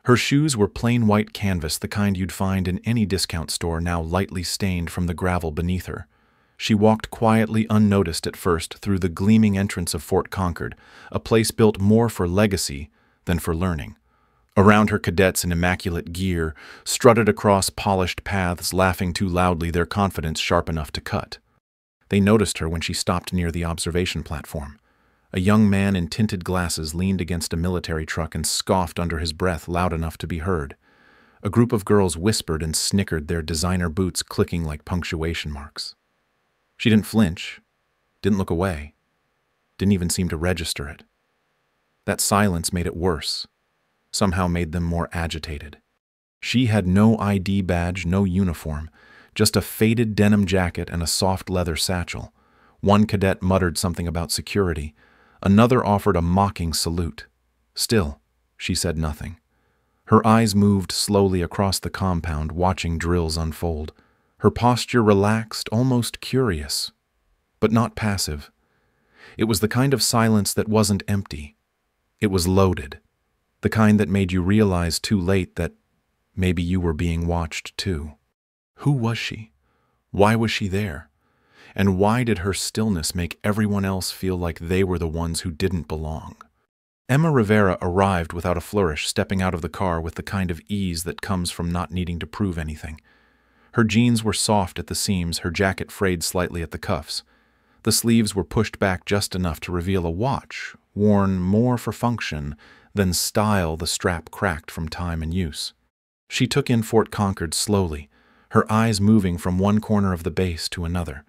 Her shoes were plain white canvas, the kind you'd find in any discount store, now lightly stained from the gravel beneath her. She walked quietly, unnoticed at first, through the gleaming entrance of Fort Concord, a place built more for legacy than for learning. Around her, cadets in immaculate gear strutted across polished paths, laughing too loudly, their confidence sharp enough to cut. They noticed her when she stopped near the observation platform. A young man in tinted glasses leaned against a military truck and scoffed under his breath, loud enough to be heard. A group of girls whispered and snickered, their designer boots clicking like punctuation marks. She didn't flinch, didn't look away, didn't even seem to register it. That silence made it worse, somehow made them more agitated. She had no ID badge, no uniform, just a faded denim jacket and a soft leather satchel. One cadet muttered something about security. Another offered a mocking salute. Still, she said nothing. Her eyes moved slowly across the compound, watching drills unfold. Her posture relaxed, almost curious, but not passive. It was the kind of silence that wasn't empty. It was loaded, the kind that made you realize too late that maybe you were being watched too. Who was she? Why was she there? And why did her stillness make everyone else feel like they were the ones who didn't belong? Emma Rivera arrived without a flourish, stepping out of the car with the kind of ease that comes from not needing to prove anything. Her jeans were soft at the seams, her jacket frayed slightly at the cuffs. The sleeves were pushed back just enough to reveal a watch, worn more for function than style, the strap cracked from time and use. She took in Fort Concord slowly, her eyes moving from one corner of the base to another.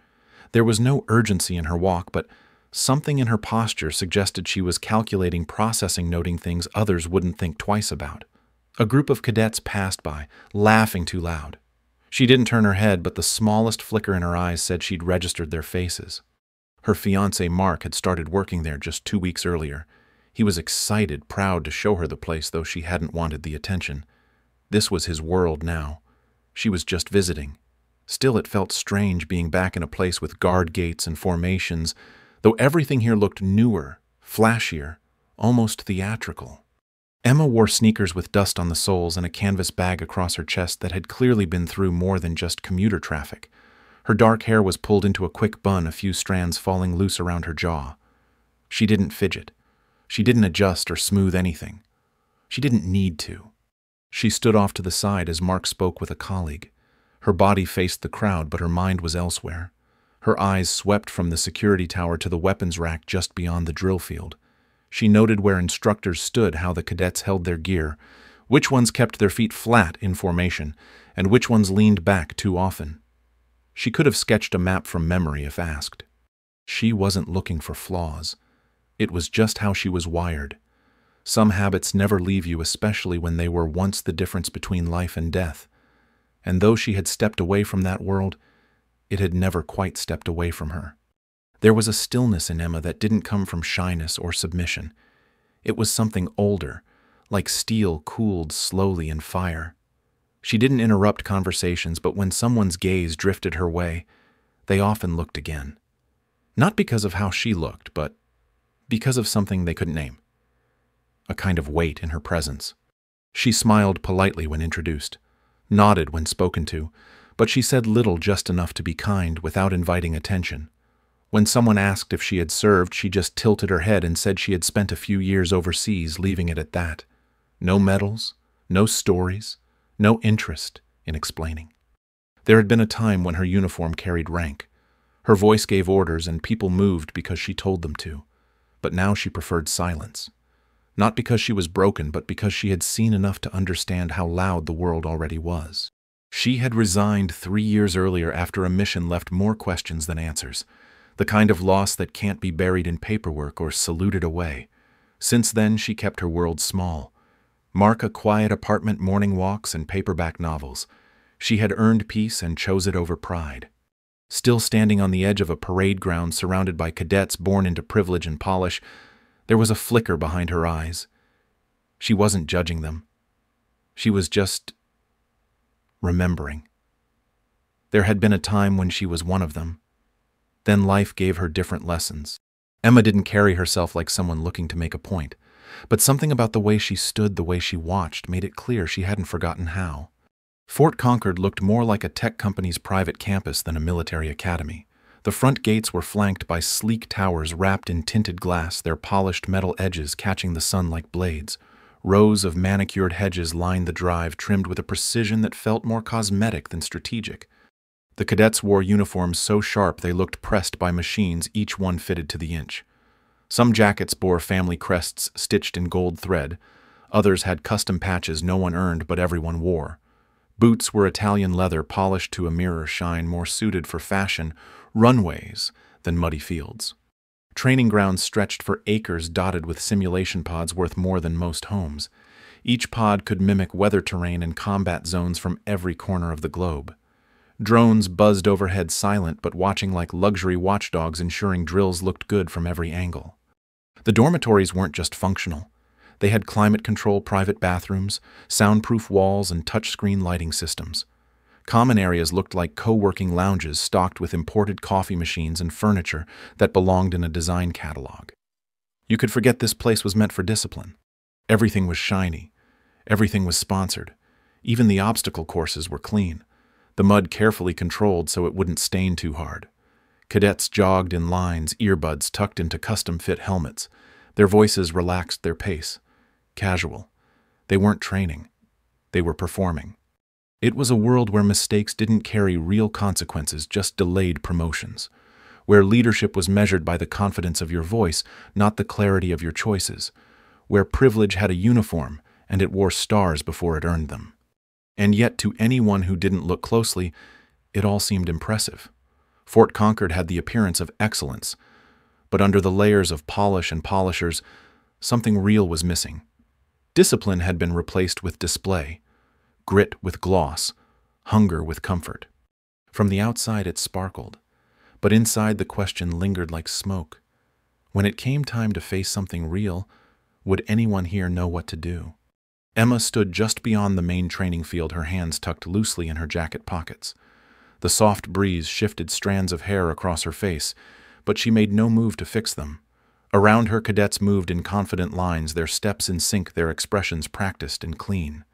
There was no urgency in her walk, but something in her posture suggested she was calculating, processing, noting things others wouldn't think twice about. A group of cadets passed by, laughing too loud. She didn't turn her head, but the smallest flicker in her eyes said she'd registered their faces. Her fiancé Mark had started working there just 2 weeks earlier. He was excited, proud to show her the place, though she hadn't wanted the attention. This was his world now. She was just visiting. Still, it felt strange being back in a place with guard gates and formations, though everything here looked newer, flashier, almost theatrical. Emma wore sneakers with dust on the soles and a canvas bag across her chest that had clearly been through more than just commuter traffic. Her dark hair was pulled into a quick bun, a few strands falling loose around her jaw. She didn't fidget. She didn't adjust or smooth anything. She didn't need to. She stood off to the side as Mark spoke with a colleague. Her body faced the crowd, but her mind was elsewhere. Her eyes swept from the security tower to the weapons rack just beyond the drill field. She noted where instructors stood, how the cadets held their gear, which ones kept their feet flat in formation, and which ones leaned back too often. She could have sketched a map from memory if asked. She wasn't looking for flaws. It was just how she was wired. Some habits never leave you, especially when they were once the difference between life and death. And though she had stepped away from that world, it had never quite stepped away from her. There was a stillness in Emma that didn't come from shyness or submission. It was something older, like steel cooled slowly in fire. She didn't interrupt conversations, but when someone's gaze drifted her way, they often looked again. Not because of how she looked, but because of something they couldn't name. A kind of weight in her presence. She smiled politely when introduced, nodded when spoken to, but she said little, just enough to be kind without inviting attention. When someone asked if she had served, she just tilted her head and said she had spent a few years overseas, leaving it at that. No medals, no stories, no interest in explaining. There had been a time when her uniform carried rank. Her voice gave orders and people moved because she told them to. But now she preferred silence. Not because she was broken, but because she had seen enough to understand how loud the world already was. She had resigned 3 years earlier after a mission left more questions than answers, the kind of loss that can't be buried in paperwork or saluted away. Since then, she kept her world small. Mark a quiet apartment, morning walks, and paperback novels. She had earned peace and chose it over pride. Still standing on the edge of a parade ground surrounded by cadets born into privilege and polish, there was a flicker behind her eyes. She wasn't judging them. She was just remembering. There had been a time when she was one of them. Then life gave her different lessons. Emma didn't carry herself like someone looking to make a point. But something about the way she stood, the way she watched, made it clear she hadn't forgotten how. Fort Concord looked more like a tech company's private campus than a military academy. The front gates were flanked by sleek towers wrapped in tinted glass, their polished metal edges catching the sun like blades. Rows of manicured hedges lined the drive, trimmed with a precision that felt more cosmetic than strategic. The cadets wore uniforms so sharp they looked pressed by machines, each one fitted to the inch. Some jackets bore family crests stitched in gold thread. Others had custom patches no one earned but everyone wore. Boots were Italian leather polished to a mirror shine, more suited for fashion runways than muddy fields. Training grounds stretched for acres, dotted with simulation pods worth more than most homes. Each pod could mimic weather terrain and combat zones from every corner of the globe. Drones buzzed overhead, silent but watching like luxury watchdogs, ensuring drills looked good from every angle. The dormitories weren't just functional. They had climate control private bathrooms, soundproof walls, and touchscreen lighting systems. Common areas looked like co-working lounges stocked with imported coffee machines and furniture that belonged in a design catalog. You could forget this place was meant for discipline. Everything was shiny. Everything was sponsored. Even the obstacle courses were clean. The mud carefully controlled so it wouldn't stain too hard. Cadets jogged in lines, earbuds tucked into custom-fit helmets. Their voices relaxed their pace. Casual. They weren't training. They were performing. It was a world where mistakes didn't carry real consequences, just delayed promotions. Where leadership was measured by the confidence of your voice, not the clarity of your choices. Where privilege had a uniform, and it wore stars before it earned them. And yet, to anyone who didn't look closely, it all seemed impressive. Fort Concord had the appearance of excellence, but under the layers of polish and polishers, something real was missing. Discipline had been replaced with display, grit with gloss, hunger with comfort. From the outside it sparkled, but inside the question lingered like smoke. When it came time to face something real, would anyone here know what to do? Emma stood just beyond the main training field, her hands tucked loosely in her jacket pockets. The soft breeze shifted strands of hair across her face, but she made no move to fix them. Around her, cadets moved in confident lines, their steps in sync, their expressions practiced and clean.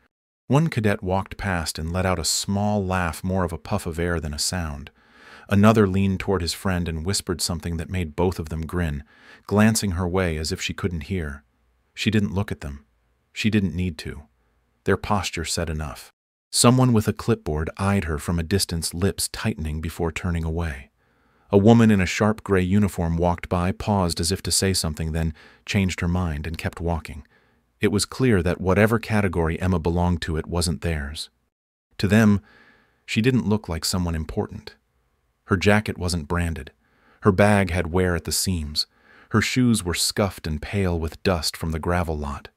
One cadet walked past and let out a small laugh, more of a puff of air than a sound. Another leaned toward his friend and whispered something that made both of them grin, glancing her way as if she couldn't hear. She didn't look at them. She didn't need to. Their posture said enough. Someone with a clipboard eyed her from a distance, lips tightening before turning away. A woman in a sharp gray uniform walked by, paused as if to say something, then changed her mind and kept walking. It was clear that whatever category Emma belonged to, it wasn't theirs. To them, she didn't look like someone important. Her jacket wasn't branded. Her bag had wear at the seams. Her shoes were scuffed and pale with dust from the gravel lot.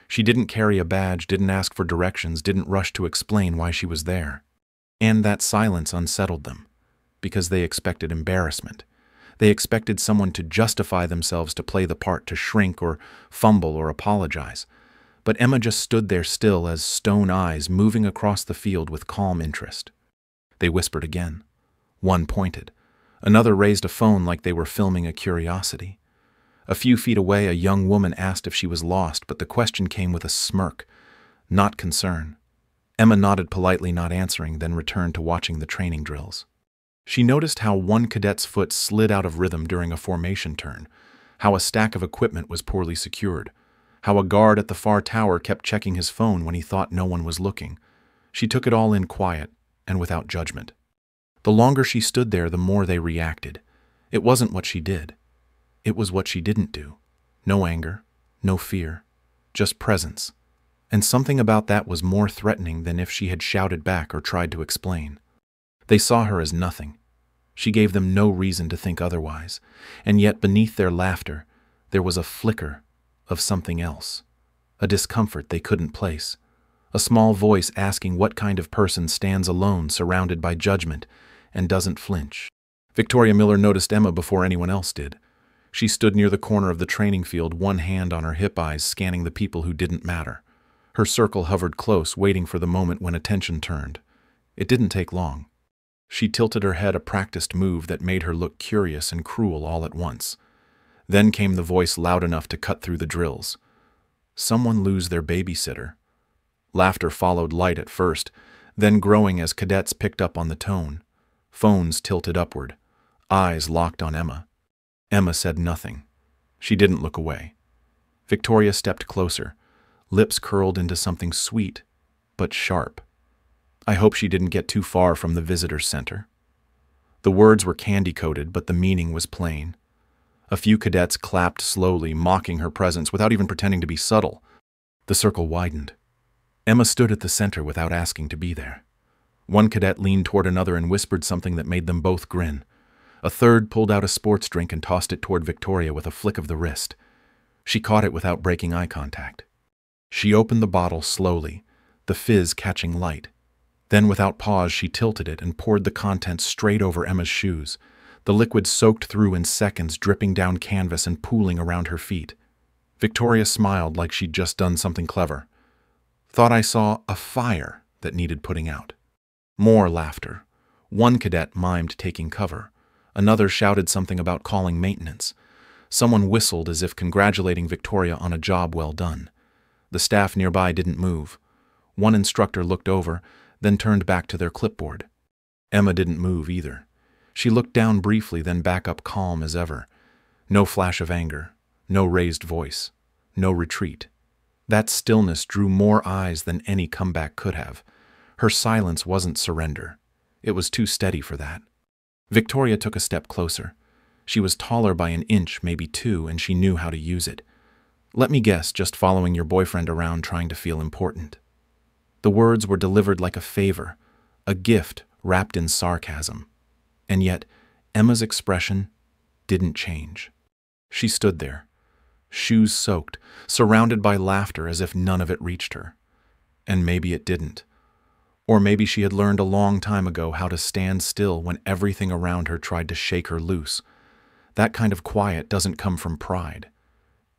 She didn't carry a badge, didn't ask for directions, didn't rush to explain why she was there. And that silence unsettled them, because they expected embarrassment. They expected someone to justify themselves, to play the part, to shrink or fumble or apologize. But Emma just stood there still as stone eyes moving across the field with calm interest. They whispered again. One pointed. Another raised a phone like they were filming a curiosity. A few feet away, a young woman asked if she was lost, but the question came with a smirk, not concern. Emma nodded politely, not answering, then returned to watching the training drills. She noticed how one cadet's foot slid out of rhythm during a formation turn, how a stack of equipment was poorly secured, how a guard at the far tower kept checking his phone when he thought no one was looking. She took it all in quiet and without judgment. The longer she stood there, the more they reacted. It wasn't what she did. It was what she didn't do. No anger, no fear, just presence. And something about that was more threatening than if she had shouted back or tried to explain. They saw her as nothing. She gave them no reason to think otherwise, and yet beneath their laughter, there was a flicker of something else, a discomfort they couldn't place, a small voice asking what kind of person stands alone, surrounded by judgment, and doesn't flinch. Victoria Miller noticed Emma before anyone else did. She stood near the corner of the training field, one hand on her hip, eyes scanning the people who didn't matter. Her circle hovered close, waiting for the moment when attention turned. It didn't take long. She tilted her head, a practiced move that made her look curious and cruel all at once. Then came the voice, loud enough to cut through the drills. Someone lose their babysitter. Laughter followed light at first, then growing as cadets picked up on the tone. Phones tilted upward, eyes locked on Emma. Emma said nothing. She didn't look away. Victoria stepped closer, lips curled into something sweet, but sharp. I hope she didn't get too far from the visitor center. The words were candy-coated, but the meaning was plain. A few cadets clapped slowly, mocking her presence without even pretending to be subtle. The circle widened. Emma stood at the center without asking to be there. One cadet leaned toward another and whispered something that made them both grin. A third pulled out a sports drink and tossed it toward Victoria with a flick of the wrist. She caught it without breaking eye contact. She opened the bottle slowly, the fizz catching light. Then without pause she tilted it and poured the contents straight over Emma's shoes. The liquid soaked through in seconds, dripping down canvas and pooling around her feet. Victoria smiled like she'd just done something clever. Thought I saw a fire that needed putting out. More laughter. One cadet mimed taking cover. Another shouted something about calling maintenance. Someone whistled as if congratulating Victoria on a job well done. The staff nearby didn't move. One instructor looked over, then turned back to their clipboard. Emma didn't move either. She looked down briefly, then back up calm as ever. No flash of anger, no raised voice, no retreat. That stillness drew more eyes than any comeback could have. Her silence wasn't surrender. It was too steady for that. Victoria took a step closer. She was taller by an inch, maybe two, and she knew how to use it. Let me guess, just following your boyfriend around trying to feel important. The words were delivered like a favor, a gift wrapped in sarcasm. And yet, Emma's expression didn't change. She stood there, shoes soaked, surrounded by laughter as if none of it reached her. And maybe it didn't. Or maybe she had learned a long time ago how to stand still when everything around her tried to shake her loose. That kind of quiet doesn't come from pride.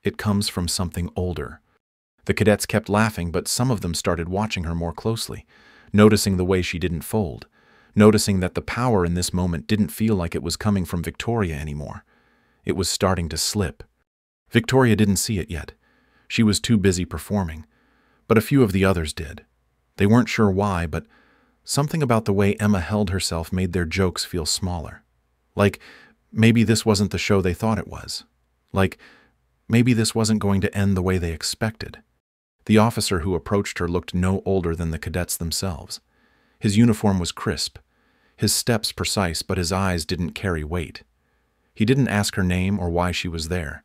It comes from something older. The cadets kept laughing, but some of them started watching her more closely, noticing the way she didn't fold, noticing that the power in this moment didn't feel like it was coming from Victoria anymore. It was starting to slip. Victoria didn't see it yet. She was too busy performing. But a few of the others did. They weren't sure why, but something about the way Emma held herself made their jokes feel smaller. Like, maybe this wasn't the show they thought it was. Like, maybe this wasn't going to end the way they expected. The officer who approached her looked no older than the cadets themselves. His uniform was crisp, his steps precise, but his eyes didn't carry weight. He didn't ask her name or why she was there.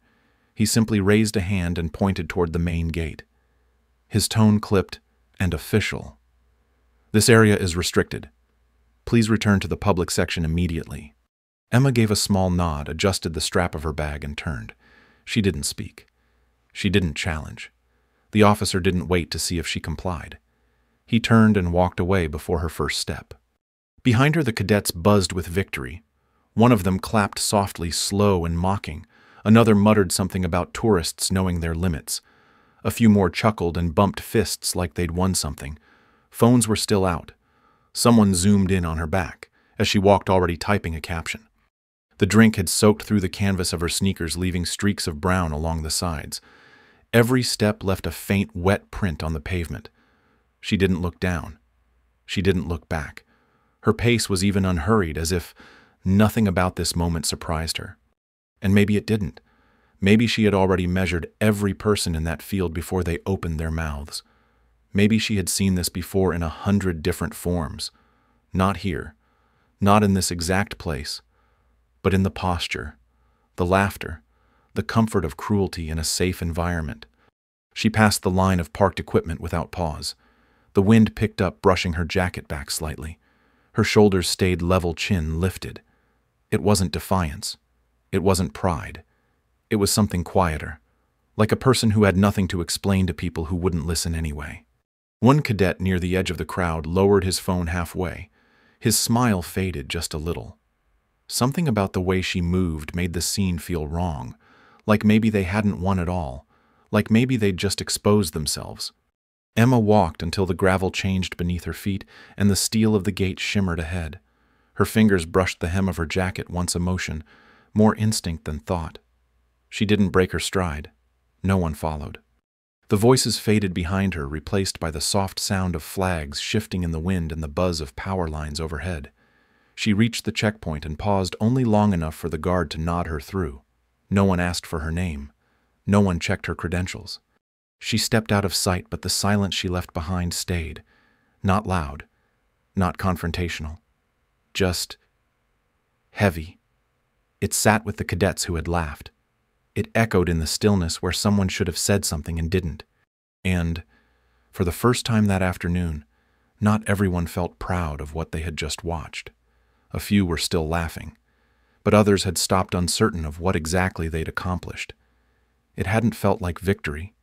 He simply raised a hand and pointed toward the main gate. His tone clipped and official. This area is restricted. Please return to the public section immediately. Emma gave a small nod, adjusted the strap of her bag, and turned. She didn't speak. She didn't challenge. The officer didn't wait to see if she complied. He turned and walked away before her first step. Behind her, the cadets buzzed with victory. One of them clapped softly, slow and mocking. Another muttered something about tourists knowing their limits. A few more chuckled and bumped fists like they'd won something. Phones were still out. Someone zoomed in on her back as she walked, already typing a caption. The drink had soaked through the canvas of her sneakers, leaving streaks of brown along the sides. Every step left a faint, wet print on the pavement. She didn't look down. She didn't look back. Her pace was even unhurried, as if nothing about this moment surprised her. And maybe it didn't. Maybe she had already measured every person in that field before they opened their mouths. Maybe she had seen this before in 100 different forms. Not here. Not in this exact place. But in the posture, the laughter, the comfort of cruelty in a safe environment. She passed the line of parked equipment without pause. The wind picked up, brushing her jacket back slightly. Her shoulders stayed level, chin lifted. It wasn't defiance. It wasn't pride. It was something quieter, like a person who had nothing to explain to people who wouldn't listen anyway. One cadet near the edge of the crowd lowered his phone halfway. His smile faded just a little. Something about the way she moved made the scene feel wrong, like maybe they hadn't won at all, like maybe they'd just exposed themselves. Emma walked until the gravel changed beneath her feet and the steel of the gate shimmered ahead. Her fingers brushed the hem of her jacket, once emotion, more instinct than thought. She didn't break her stride. No one followed. The voices faded behind her, replaced by the soft sound of flags shifting in the wind and the buzz of power lines overhead. She reached the checkpoint and paused only long enough for the guard to nod her through. No one asked for her name. No one checked her credentials. She stepped out of sight, but the silence she left behind stayed. Not loud, not confrontational, just heavy. It sat with the cadets who had laughed. It echoed in the stillness where someone should have said something and didn't. And, for the first time that afternoon, not everyone felt proud of what they had just watched. A few were still laughing, but others had stopped, uncertain of what exactly they'd accomplished. It hadn't felt like victory.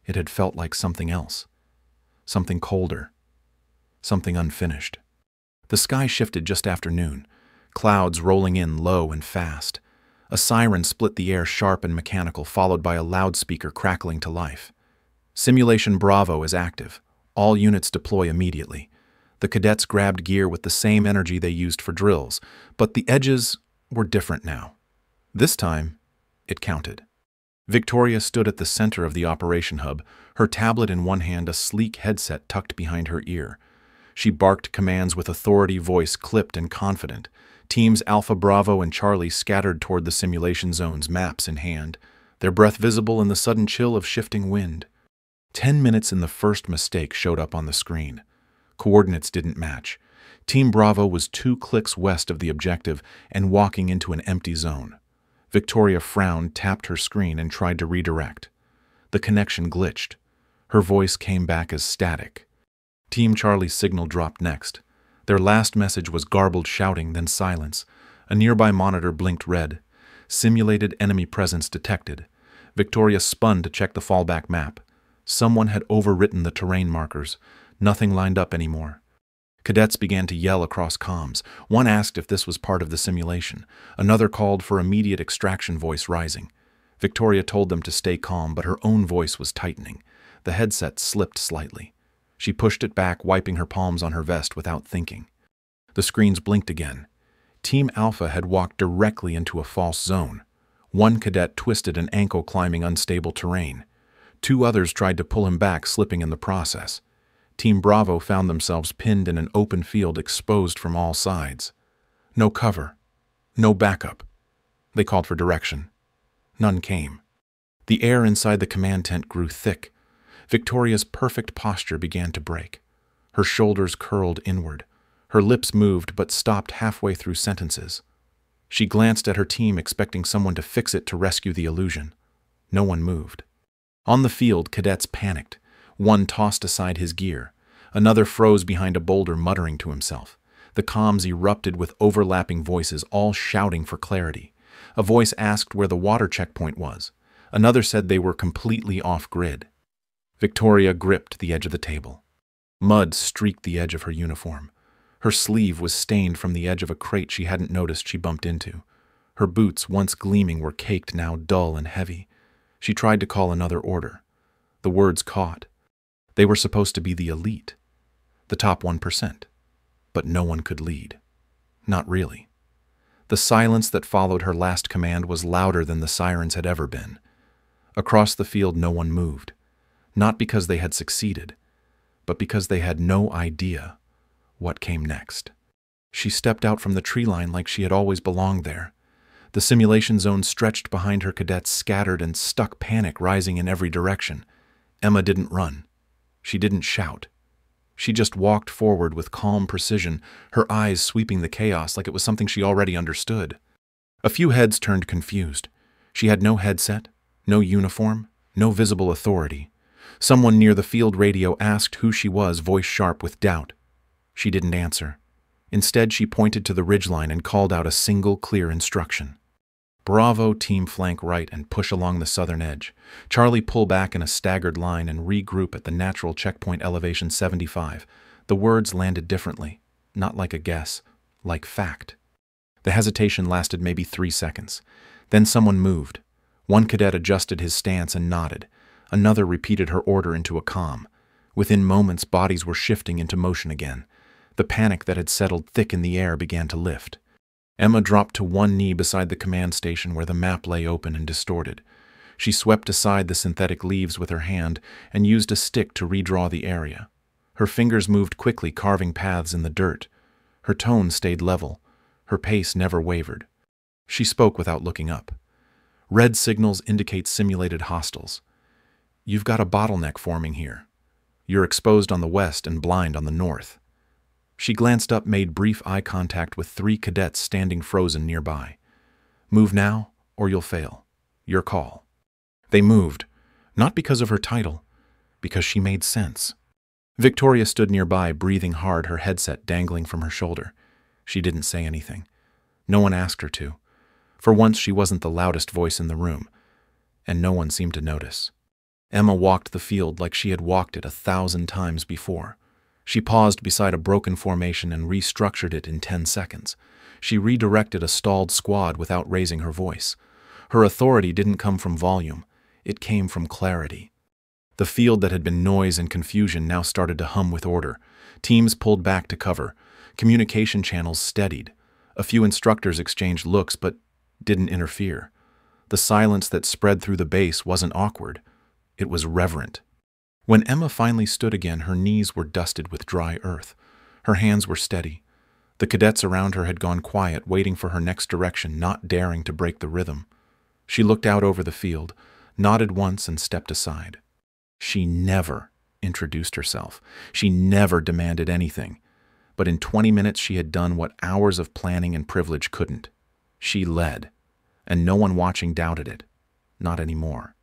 It had felt like something else. Something colder. Something unfinished. The sky shifted just after noon, clouds rolling in low and fast. A siren split the air, sharp and mechanical, followed by a loudspeaker crackling to life. Simulation Bravo is active. All units deploy immediately. The cadets grabbed gear with the same energy they used for drills, but the edges were different now. This time, it counted. Victoria stood at the center of the operation hub, her tablet in one hand, a sleek headset tucked behind her ear. She barked commands with authority, voice clipped and confident. Teams Alpha, Bravo, and Charlie scattered toward the simulation zones, maps in hand, their breath visible in the sudden chill of shifting wind. 10 minutes in the first mistake showed up on the screen. Coordinates didn't match. Team Bravo was 2 clicks west of the objective and walking into an empty zone. Victoria frowned, tapped her screen, and tried to redirect. The connection glitched. Her voice came back as static. Team Charlie's signal dropped next. Their last message was garbled shouting, then silence. A nearby monitor blinked red. Simulated enemy presence detected. Victoria spun to check the fallback map. Someone had overwritten the terrain markers. Nothing lined up anymore. Cadets began to yell across comms. One asked if this was part of the simulation. Another called for immediate extraction, voice rising. Victoria told them to stay calm, but her own voice was tightening. The headset slipped slightly. She pushed it back, wiping her palms on her vest without thinking. The screens blinked again. Team Alpha had walked directly into a false zone. One cadet twisted an ankle climbing unstable terrain. 2 others tried to pull him back, slipping in the process. Team Bravo found themselves pinned in an open field, exposed from all sides. No cover. No backup. They called for direction. None came. The air inside the command tent grew thick. Victoria's perfect posture began to break. Her shoulders curled inward. Her lips moved but stopped halfway through sentences. She glanced at her team, expecting someone to fix it to rescue the illusion. No one moved. On the field, cadets panicked. One tossed aside his gear. Another froze behind a boulder, muttering to himself. The comms erupted with overlapping voices, all shouting for clarity. A voice asked where the water checkpoint was. Another said they were completely off-grid. Victoria gripped the edge of the table. Mud streaked the edge of her uniform. Her sleeve was stained from the edge of a crate she hadn't noticed she bumped into. Her boots, once gleaming, were caked, now dull and heavy. She tried to call another order. The words caught. They were supposed to be the elite, the top 1%. But no one could lead. Not really. The silence that followed her last command was louder than the sirens had ever been. Across the field, no one moved. Not because they had succeeded, but because they had no idea what came next. She stepped out from the tree line like she had always belonged there. The simulation zone stretched behind her, cadets scattered and stuck, panic rising in every direction. Emma didn't run. She didn't shout. She just walked forward with calm precision, her eyes sweeping the chaos like it was something she already understood. A few heads turned confused. She had no headset, no uniform, no visible authority. Someone near the field radio asked who she was, voice sharp with doubt. She didn't answer. Instead, she pointed to the ridgeline and called out a single clear instruction. Bravo, team flank right and push along the southern edge. Charlie, pull back in a staggered line and regroup at the natural checkpoint elevation 75. The words landed differently, not like a guess, like fact. The hesitation lasted maybe 3 seconds. Then someone moved. One cadet adjusted his stance and nodded. Another repeated her order into a comm. Within moments, bodies were shifting into motion again. The panic that had settled thick in the air began to lift. Emma dropped to one knee beside the command station where the map lay open and distorted. She swept aside the synthetic leaves with her hand and used a stick to redraw the area. Her fingers moved quickly, carving paths in the dirt. Her tone stayed level. Her pace never wavered. She spoke without looking up. Red signals indicate simulated hostiles. You've got a bottleneck forming here. You're exposed on the west and blind on the north. She glanced up, made brief eye contact with 3 cadets standing frozen nearby. Move now, or you'll fail. Your call. They moved, not because of her title, because she made sense. Victoria stood nearby, breathing hard, her headset dangling from her shoulder. She didn't say anything. No one asked her to. For once, she wasn't the loudest voice in the room, and no one seemed to notice. Emma walked the field like she had walked it 1,000 times before. She paused beside a broken formation and restructured it in 10 seconds. She redirected a stalled squad without raising her voice. Her authority didn't come from volume. It came from clarity. The field that had been noise and confusion now started to hum with order. Teams pulled back to cover. Communication channels steadied. A few instructors exchanged looks but didn't interfere. The silence that spread through the base wasn't awkward. It was reverent. When Emma finally stood again, her knees were dusted with dry earth. Her hands were steady. The cadets around her had gone quiet, waiting for her next direction, not daring to break the rhythm. She looked out over the field, nodded once, and stepped aside. She never introduced herself. She never demanded anything. But in 20 minutes she had done what hours of planning and privilege couldn't. She led, and no one watching doubted it. Not anymore.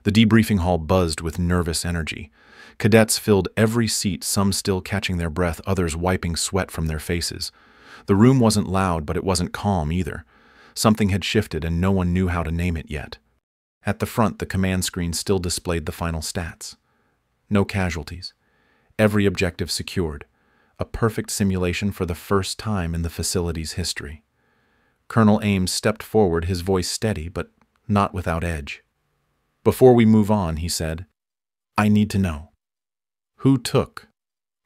The debriefing hall buzzed with nervous energy. Cadets filled every seat, some still catching their breath, others wiping sweat from their faces. The room wasn't loud, but it wasn't calm either. Something had shifted, and no one knew how to name it yet. At the front, the command screen still displayed the final stats. No casualties. Every objective secured. A perfect simulation for the first time in the facility's history. Colonel Ames stepped forward, his voice steady, but not without edge. "Before we move on," he said, "I need to know. Who took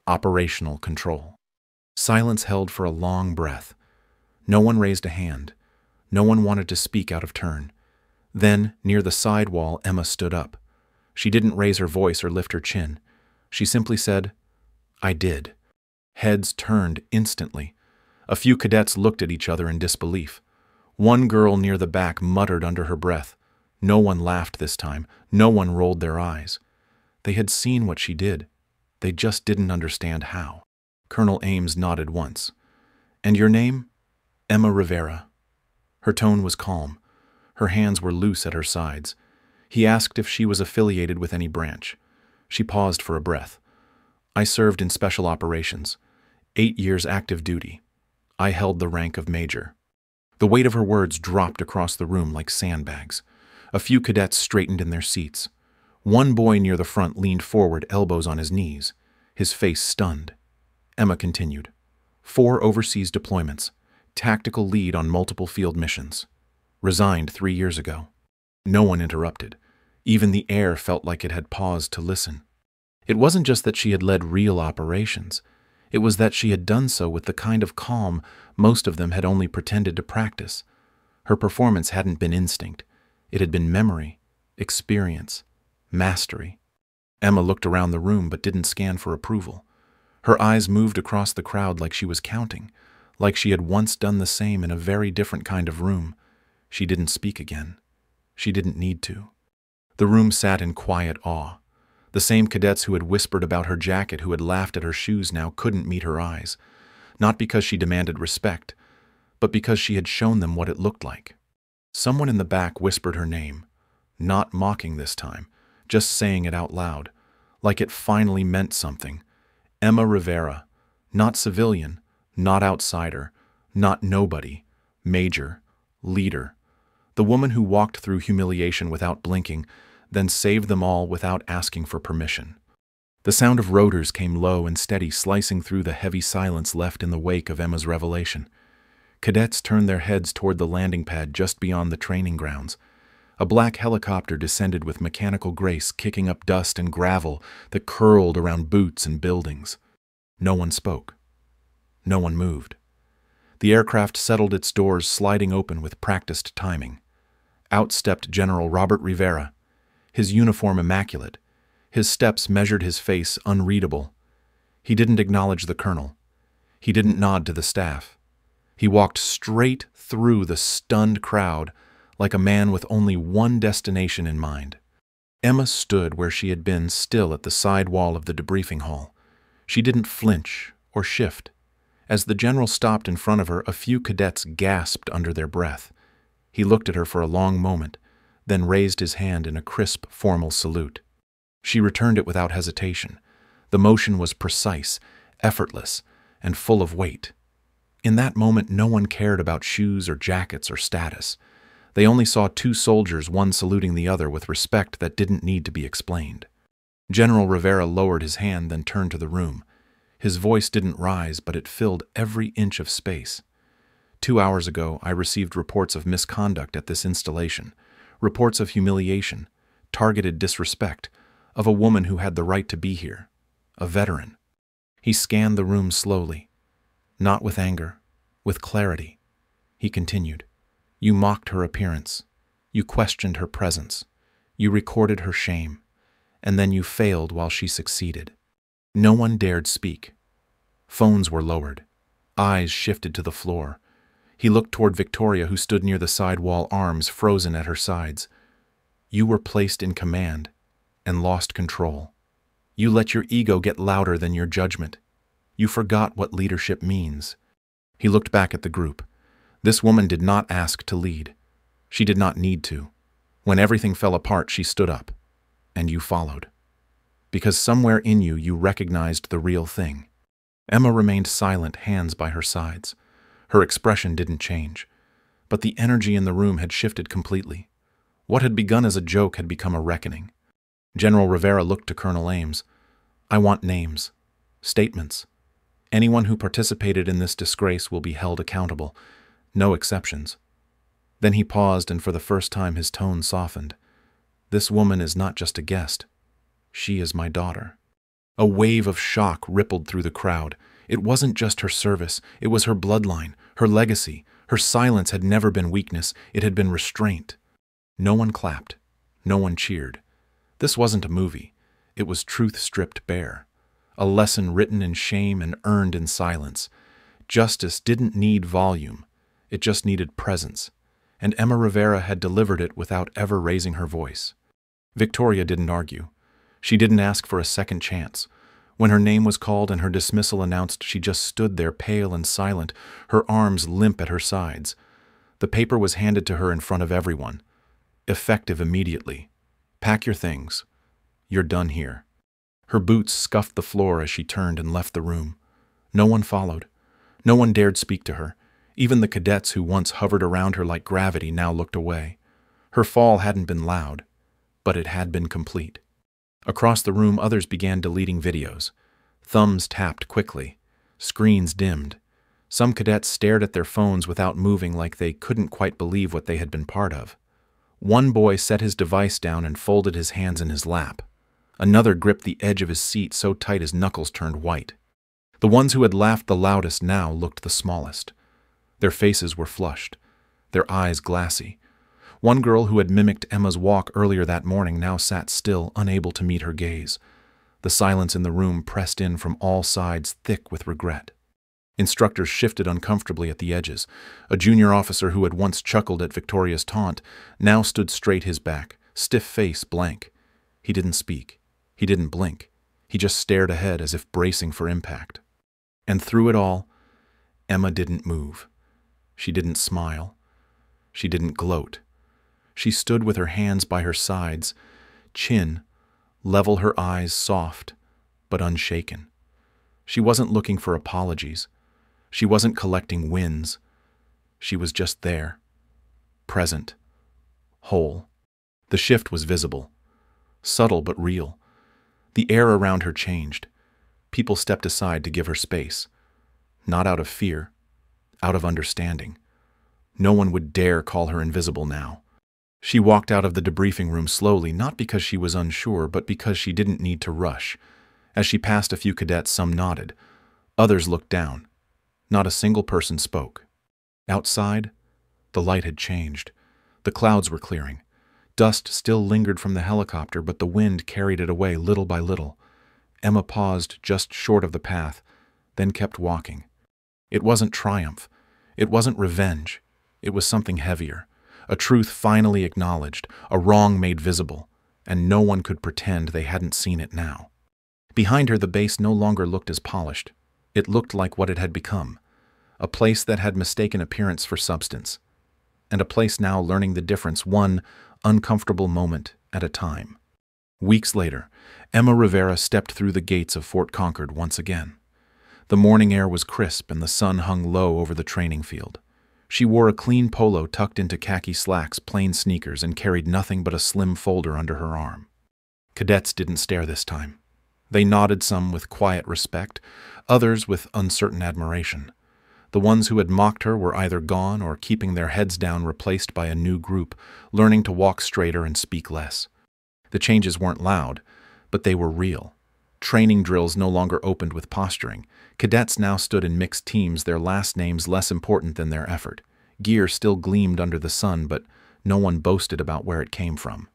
operational control?" Silence held for a long breath. No one raised a hand. No one wanted to speak out of turn. Then, near the side wall, Emma stood up. She didn't raise her voice or lift her chin. She simply said, "I did." Heads turned instantly. A few cadets looked at each other in disbelief. One girl near the back muttered under her breath. No one laughed this time. No one rolled their eyes. They had seen what she did. They just didn't understand how. Colonel Ames nodded once. "And your name?" "Emma Rivera." Her tone was calm. Her hands were loose at her sides. He asked if she was affiliated with any branch. She paused for a breath. "I served in special operations. 8 years active duty. I held the rank of major." The weight of her words dropped across the room like sandbags. A few cadets straightened in their seats. One boy near the front leaned forward, elbows on his knees, his face stunned. Emma continued. 4 overseas deployments. Tactical lead on multiple field missions. Resigned 3 years ago. No one interrupted. Even the air felt like it had paused to listen. It wasn't just that she had led real operations. It was that she had done so with the kind of calm most of them had only pretended to practice. Her performance hadn't been instinct. It had been memory, experience, mastery. Emma looked around the room but didn't scan for approval. Her eyes moved across the crowd like she was counting, like she had once done the same in a very different kind of room. She didn't speak again. She didn't need to. The room sat in quiet awe. The same cadets who had whispered about her jacket, who had laughed at her shoes, now couldn't meet her eyes. Not because she demanded respect, but because she had shown them what it looked like. Someone in the back whispered her name, not mocking this time, just saying it out loud, like it finally meant something. Emma Rivera, not civilian, not outsider, not nobody, major, leader. The woman who walked through humiliation without blinking, then saved them all without asking for permission. The sound of rotors came low and steady, slicing through the heavy silence left in the wake of Emma's revelation. Cadets turned their heads toward the landing pad just beyond the training grounds. A black helicopter descended with mechanical grace, kicking up dust and gravel that curled around boots and buildings. No one spoke. No one moved. The aircraft settled its doors, sliding open with practiced timing. Out stepped General Robert Rivera, his uniform immaculate. His steps measured his face unreadable. He didn't acknowledge the colonel. He didn't nod to the staff. He walked straight through the stunned crowd like a man with only one destination in mind. Emma stood where she had been, still at the side wall of the debriefing hall. She didn't flinch or shift. As the general stopped in front of her, a few cadets gasped under their breath. He looked at her for a long moment, then raised his hand in a crisp, formal salute. She returned it without hesitation. The motion was precise, effortless, and full of weight. In that moment, no one cared about shoes or jackets or status. They only saw two soldiers, one saluting the other with respect that didn't need to be explained. General Rivera lowered his hand, then turned to the room. His voice didn't rise, but it filled every inch of space. 2 hours ago, I received reports of misconduct at this installation, reports of humiliation, targeted disrespect, of a woman who had the right to be here, a veteran. He scanned the room slowly, not with anger, with clarity. He continued, "You mocked her appearance. You questioned her presence. You recorded her shame. And then you failed while she succeeded." No one dared speak. Phones were lowered. Eyes shifted to the floor. He looked toward Victoria, who stood near the side wall, arms frozen at her sides. "You were placed in command and lost control. You let your ego get louder than your judgment. You forgot what leadership means." He looked back at the group. This woman did not ask to lead. She did not need to. When everything fell apart, she stood up. And you followed. Because somewhere in you, you recognized the real thing. Emma remained silent, hands by her sides. Her expression didn't change. But the energy in the room had shifted completely. What had begun as a joke had become a reckoning. General Rivera looked to Colonel Ames. "I want names. Statements. Anyone who participated in this disgrace will be held accountable. No exceptions." Then he paused, and for the first time his tone softened. "This woman is not just a guest. She is my daughter." A wave of shock rippled through the crowd. It wasn't just her service, it was her bloodline, her legacy. Her silence had never been weakness, it had been restraint. No one clapped. No one cheered. This wasn't a movie. It was truth stripped bare. A lesson written in shame and earned in silence. Justice didn't need volume. It just needed presence. And Emma Rivera had delivered it without ever raising her voice. Victoria didn't argue. She didn't ask for a second chance. When her name was called and her dismissal announced, she just stood there, pale and silent, her arms limp at her sides. The paper was handed to her in front of everyone. Effective immediately. "Pack your things. You're done here." Her boots scuffed the floor as she turned and left the room. No one followed. No one dared speak to her. Even the cadets who once hovered around her like gravity now looked away. Her fall hadn't been loud, but it had been complete. Across the room, others began deleting videos. Thumbs tapped quickly. Screens dimmed. Some cadets stared at their phones without moving, like they couldn't quite believe what they had been part of. One boy set his device down and folded his hands in his lap. Another gripped the edge of his seat so tight his knuckles turned white. The ones who had laughed the loudest now looked the smallest. Their faces were flushed, their eyes glassy. One girl who had mimicked Emma's walk earlier that morning now sat still, unable to meet her gaze. The silence in the room pressed in from all sides, thick with regret. Instructors shifted uncomfortably at the edges. A junior officer who had once chuckled at Victoria's taunt now stood straight, his back, stiff face blank. He didn't speak. He didn't blink. He just stared ahead as if bracing for impact. And through it all, Emma didn't move. She didn't smile. She didn't gloat. She stood with her hands by her sides, chin level, her eyes soft but unshaken. She wasn't looking for apologies. She wasn't collecting wins. She was just there, present, whole. The shift was visible, subtle but real. The air around her changed. People stepped aside to give her space, not out of fear, out of understanding. No one would dare call her invisible now. She walked out of the debriefing room slowly, not because she was unsure, but because she didn't need to rush. As she passed a few cadets, some nodded. Others looked down. Not a single person spoke. Outside, the light had changed. The clouds were clearing. Dust still lingered from the helicopter, but the wind carried it away little by little. Emma paused just short of the path, then kept walking. It wasn't triumph. It wasn't revenge. It was something heavier. A truth finally acknowledged, a wrong made visible, and no one could pretend they hadn't seen it now. Behind her, the base no longer looked as polished. It looked like what it had become, a place that had mistaken appearance for substance, and a place now learning the difference one uncomfortable moment at a time. Weeks later, Emma Rivera stepped through the gates of Fort Concord once again. The morning air was crisp and the sun hung low over the training field. She wore a clean polo tucked into khaki slacks, plain sneakers, and carried nothing but a slim folder under her arm. Cadets didn't stare this time. They nodded, some with quiet respect, others with uncertain admiration. The ones who had mocked her were either gone or keeping their heads down, replaced by a new group, learning to walk straighter and speak less. The changes weren't loud, but they were real. Training drills no longer opened with posturing. Cadets now stood in mixed teams, their last names less important than their effort. Gear still gleamed under the sun, but no one boasted about where it came from.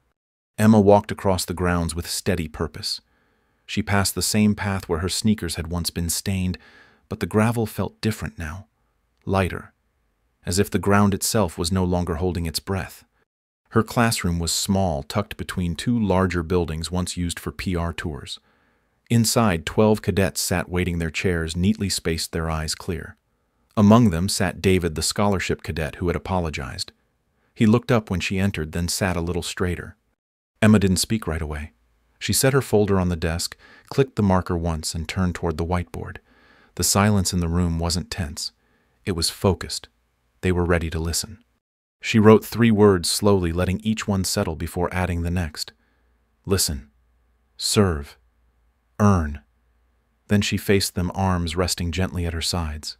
Emma walked across the grounds with steady purpose. She passed the same path where her sneakers had once been stained, but the gravel felt different now, lighter, as if the ground itself was no longer holding its breath. Her classroom was small, tucked between two larger buildings once used for PR tours. Inside, 12 cadets sat waiting, their chairs neatly spaced, their eyes clear. Among them sat David, the scholarship cadet who had apologized. He looked up when she entered, then sat a little straighter. Emma didn't speak right away. She set her folder on the desk, clicked the marker once, and turned toward the whiteboard. The silence in the room wasn't tense. It was focused. They were ready to listen. She wrote 3 words slowly, letting each one settle before adding the next. Listen. Serve. Earn. Then she faced them, arms resting gently at her sides.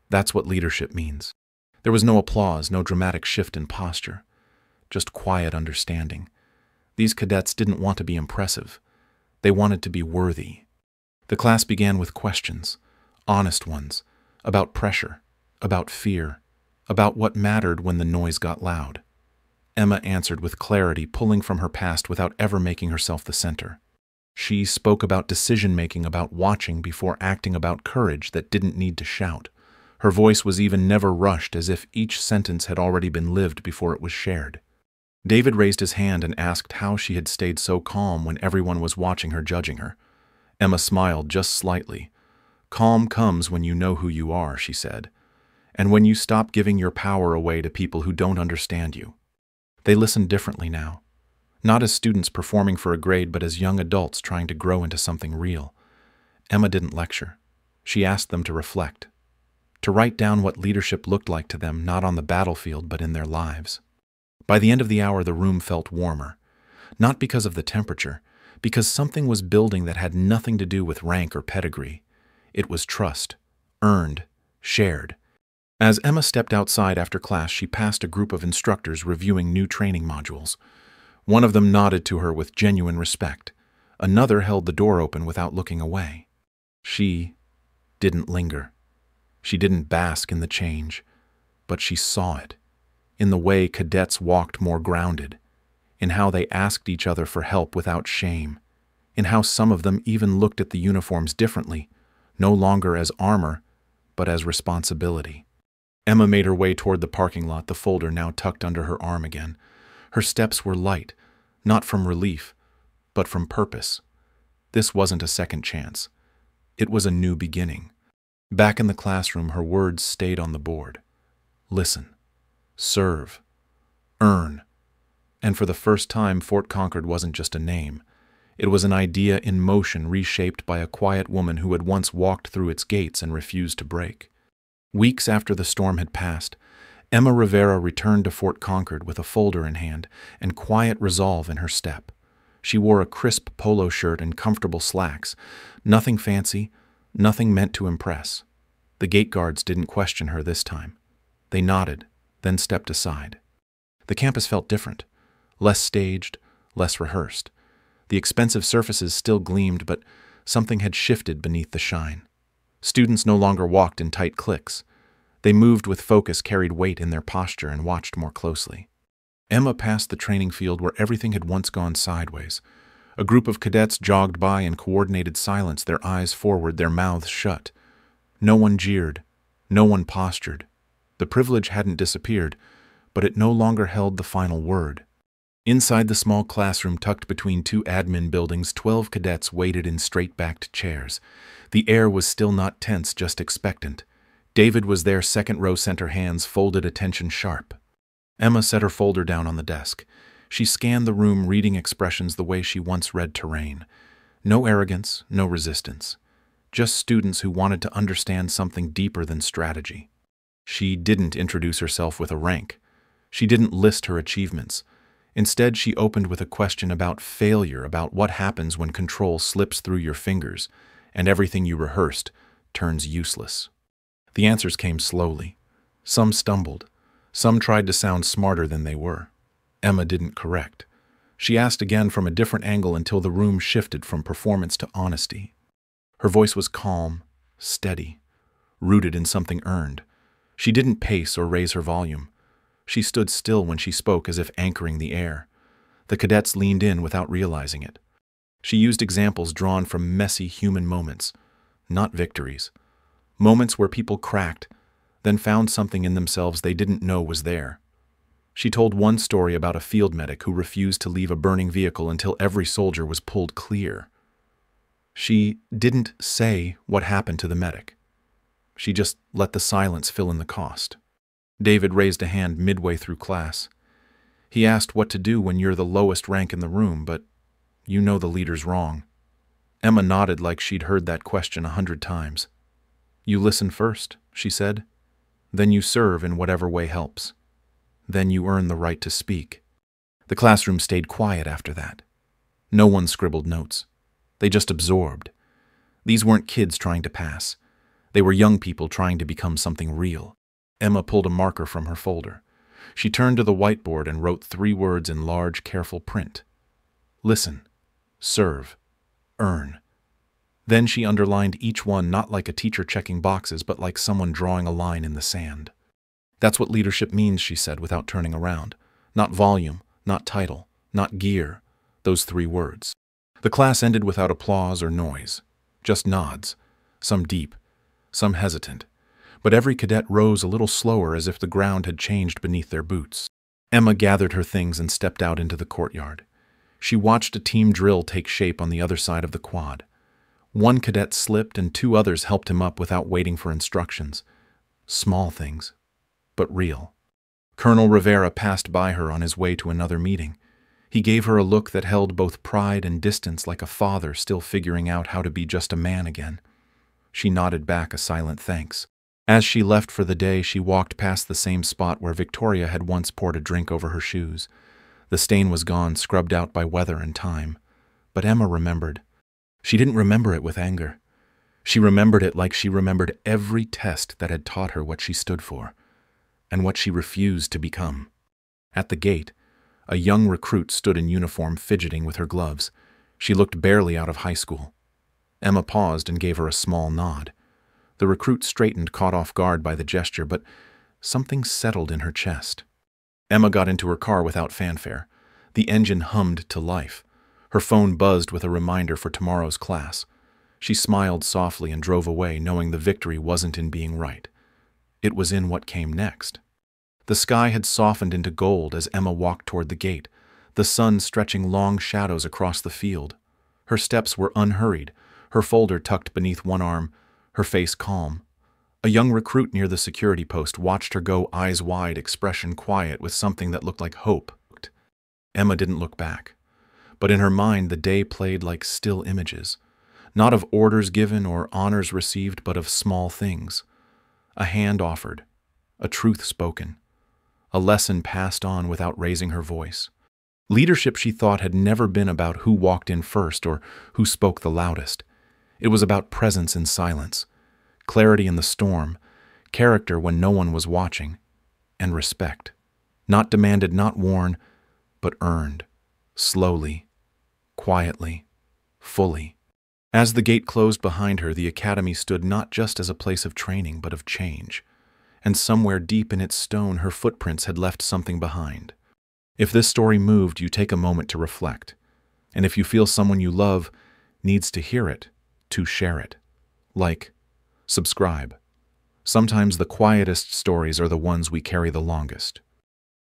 That's what leadership means. There was no applause, no dramatic shift in posture, just quiet understanding. These cadets didn't want to be impressive. They wanted to be worthy. The class began with questions, honest ones, about pressure, about fear, about what mattered when the noise got loud. Emma answered with clarity, pulling from her past without ever making herself the center. She spoke about decision-making, about watching before acting, about courage that didn't need to shout. Her voice was even never rushed, as if each sentence had already been lived before it was shared. David raised his hand and asked how she had stayed so calm when everyone was watching her, judging her. Emma smiled just slightly. Calm comes when you know who you are, she said, and when you stop giving your power away to people who don't understand you. They listened differently now. Not as students performing for a grade, but as young adults trying to grow into something real. Emma didn't lecture. She asked them to reflect, to write down what leadership looked like to them, not on the battlefield, but in their lives. By the end of the hour, the room felt warmer, not because of the temperature, because something was building that had nothing to do with rank or pedigree. It was trust, earned, shared. As Emma stepped outside after class, she passed a group of instructors reviewing new training modules. One of them nodded to her with genuine respect. Another held the door open without looking away. She didn't linger. She didn't bask in the change, but she saw it. In the way cadets walked more grounded, in how they asked each other for help without shame, in how some of them even looked at the uniforms differently, no longer as armor, but as responsibility. Emma made her way toward the parking lot, the folder now tucked under her arm again. Her steps were light, not from relief, but from purpose. This wasn't a second chance. It was a new beginning. Back in the classroom, her words stayed on the board. Listen. Serve. Earn. And for the first time, Fort Concord wasn't just a name. It was an idea in motion, reshaped by a quiet woman who had once walked through its gates and refused to break. Weeks after the storm had passed, Emma Rivera returned to Fort Concord with a folder in hand and quiet resolve in her step. She wore a crisp polo shirt and comfortable slacks. Nothing fancy, nothing meant to impress. The gate guards didn't question her this time. They nodded, then stepped aside. The campus felt different, less staged, less rehearsed. The expensive surfaces still gleamed, but something had shifted beneath the shine. Students no longer walked in tight cliques. They moved with focus, carried weight in their posture, and watched more closely. Emma passed the training field where everything had once gone sideways. A group of cadets jogged by in coordinated silence, their eyes forward, their mouths shut. No one jeered. No one postured. The privilege hadn't disappeared, but it no longer held the final word. Inside the small classroom tucked between two admin buildings, 12 cadets waited in straight-backed chairs. The air was still not tense, just expectant. David was there, second row center, hands folded, attention sharp. Emma set her folder down on the desk. She scanned the room, reading expressions the way she once read terrain. No arrogance, no resistance. Just students who wanted to understand something deeper than strategy. She didn't introduce herself with a rank. She didn't list her achievements. Instead, she opened with a question about failure, about what happens when control slips through your fingers and everything you rehearsed turns useless. The answers came slowly. Some stumbled. Some tried to sound smarter than they were. Emma didn't correct. She asked again from a different angle until the room shifted from performance to honesty. Her voice was calm, steady, rooted in something earned. She didn't pace or raise her volume. She stood still when she spoke, as if anchoring the air. The cadets leaned in without realizing it. She used examples drawn from messy human moments, not victories. Moments where people cracked, then found something in themselves they didn't know was there. She told one story about a field medic who refused to leave a burning vehicle until every soldier was pulled clear. She didn't say what happened to the medic. She just let the silence fill in the cost. David raised a hand midway through class. He asked what to do when you're the lowest rank in the room, but you know the leader's wrong. Emma nodded like she'd heard that question 100 times. You listen first, she said. Then you serve in whatever way helps. Then you earn the right to speak. The classroom stayed quiet after that. No one scribbled notes. They just absorbed. These weren't kids trying to pass. They were young people trying to become something real. Emma pulled a marker from her folder. She turned to the whiteboard and wrote 3 words in large, careful print. Listen, serve, earn. Then she underlined each one, not like a teacher checking boxes, but like someone drawing a line in the sand. That's what leadership means, she said without turning around. Not volume, not title, not gear, those 3 words. The class ended without applause or noise, just nods, some deep, some hesitant. But every cadet rose a little slower, as if the ground had changed beneath their boots. Emma gathered her things and stepped out into the courtyard. She watched a team drill take shape on the other side of the quad. One cadet slipped and 2 others helped him up without waiting for instructions. Small things, but real. Colonel Rivera passed by her on his way to another meeting. He gave her a look that held both pride and distance, like a father still figuring out how to be just a man again. She nodded back a silent thanks. As she left for the day, she walked past the same spot where Victoria had once poured a drink over her shoes. The stain was gone, scrubbed out by weather and time. But Emma remembered. She didn't remember it with anger. She remembered it like she remembered every test that had taught her what she stood for, and what she refused to become. At the gate, a young recruit stood in uniform, fidgeting with her gloves. She looked barely out of high school. Emma paused and gave her a small nod. The recruit straightened, caught off guard by the gesture, but something settled in her chest. Emma got into her car without fanfare. The engine hummed to life. Her phone buzzed with a reminder for tomorrow's class. She smiled softly and drove away, knowing the victory wasn't in being right. It was in what came next. The sky had softened into gold as Emma walked toward the gate, the sun stretching long shadows across the field. Her steps were unhurried, her folder tucked beneath one arm, her face calm. A young recruit near the security post watched her go, eyes wide, expression quiet, with something that looked like hope. Emma didn't look back, but in her mind the day played like still images, not of orders given or honors received, but of small things. A hand offered, a truth spoken, a lesson passed on without raising her voice. Leadership, she thought, had never been about who walked in first or who spoke the loudest. It was about presence in silence, clarity in the storm, character when no one was watching, and respect. Not demanded, not worn, but earned, slowly, quietly, fully. As the gate closed behind her, the academy stood not just as a place of training, but of change. And somewhere deep in its stone, her footprints had left something behind. If this story moved you, take a moment to reflect. And if you feel someone you love needs to hear it, to share it. Like, subscribe. Sometimes the quietest stories are the ones we carry the longest.